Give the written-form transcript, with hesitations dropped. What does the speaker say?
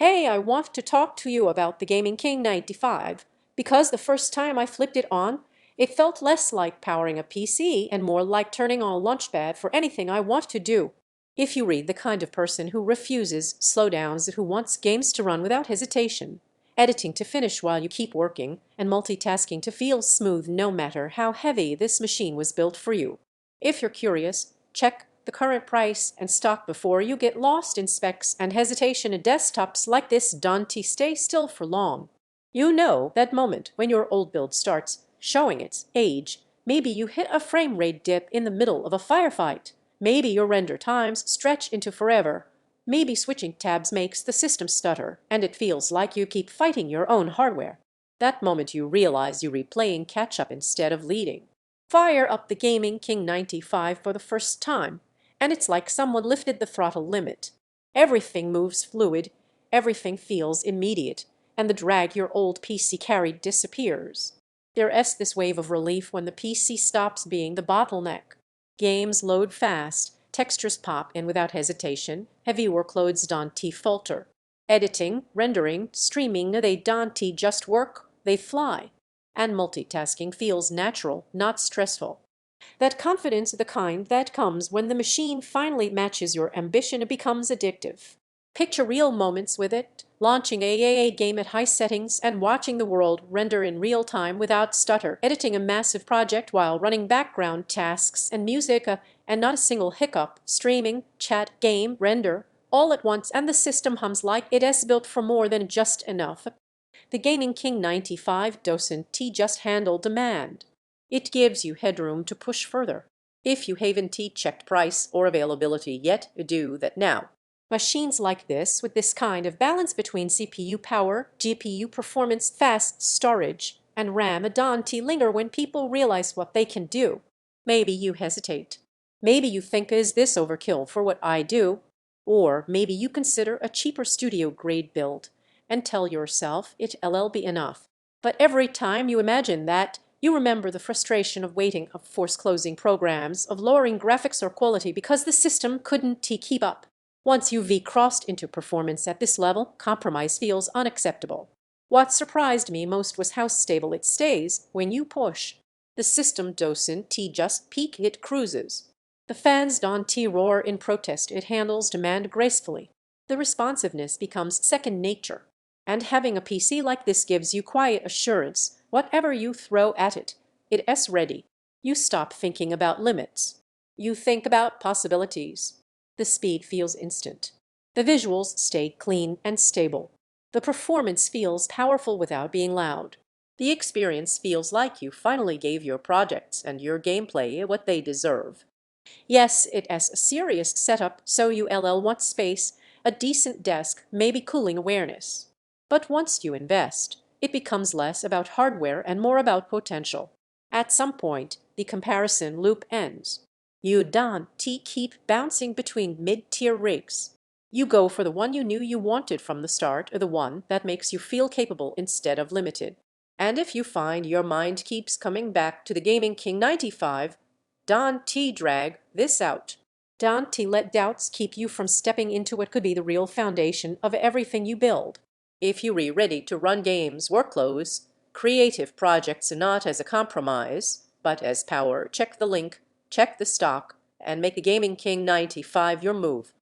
Hey, I want to talk to you about the Gaming King 95 because the first time I flipped it on, it felt less like powering a PC and more like turning on Launchpad for anything I want to do. If you read the kind of person who refuses slowdowns, who wants games to run without hesitation, editing to finish while you keep working, and multitasking to feel smooth no matter how heavy, this machine was built for you. If you're curious, check the current price and stock before you get lost in specs and hesitation. In desktops like this don't stay still for long. You know that moment when your old build starts showing its age. Maybe you hit a frame rate dip in the middle of a firefight. Maybe your render times stretch into forever. Maybe switching tabs makes the system stutter and it feels like you keep fighting your own hardware. That moment you realize you're replaying catch-up instead of leading. Fire up the Gaming King 95 for the first time, and it's like someone lifted the throttle limit. Everything moves fluid, everything feels immediate, and the drag your old PC carried disappears. There's this wave of relief when the PC stops being the bottleneck. Games load fast, textures pop in without hesitation, heavy workloads don't falter. Editing, rendering, streaming, they don't just work, they fly. And multitasking feels natural, not stressful. That confidence, the kind that comes when the machine finally matches your ambition, becomes addictive. Picture real moments with it, launching a game at high settings and watching the world render in real time without stutter, editing a massive project while running background tasks and music, and not a single hiccup, streaming, chat, game, render, all at once, and the system hums like it's built for more than just enough. The Gaming King 95 doesn't just handle demand. It gives you headroom to push further. If you haven't checked price or availability yet, do that now. Machines like this, with this kind of balance between CPU power, GPU performance, fast storage, and RAM, don't linger when people realize what they can do. Maybe you hesitate. Maybe you think, is this overkill for what I do? Or maybe you consider a cheaper studio-grade build and tell yourself it'll be enough. But every time you imagine that, you remember the frustration of waiting, of force-closing programs, of lowering graphics or quality because the system couldn't keep up. Once you've crossed into performance at this level, compromise feels unacceptable. What surprised me most was how stable it stays when you push. The system doesn't just peak, it cruises. The fans don't roar in protest, it handles demand gracefully. The responsiveness becomes second nature. And having a PC like this gives you quiet assurance. Whatever you throw at it, it's ready. You stop thinking about limits. You think about possibilities. The speed feels instant. The visuals stay clean and stable. The performance feels powerful without being loud. The experience feels like you finally gave your projects and your gameplay what they deserve. Yes, it's a serious setup, so you'll want space, a decent desk, maybe cooling awareness. But once you invest, it becomes less about hardware and more about potential. At some point, the comparison loop ends. You don't keep bouncing between mid-tier rigs. You go for the one you knew you wanted from the start, or the one that makes you feel capable instead of limited. And if you find your mind keeps coming back to the Gaming King 95, don't drag this out. Don't let doubts keep you from stepping into what could be the real foundation of everything you build. If you're ready to run games, workloads, creative projects not as a compromise, but as power, check the link, check the stock, and make the Gaming King 95 your move.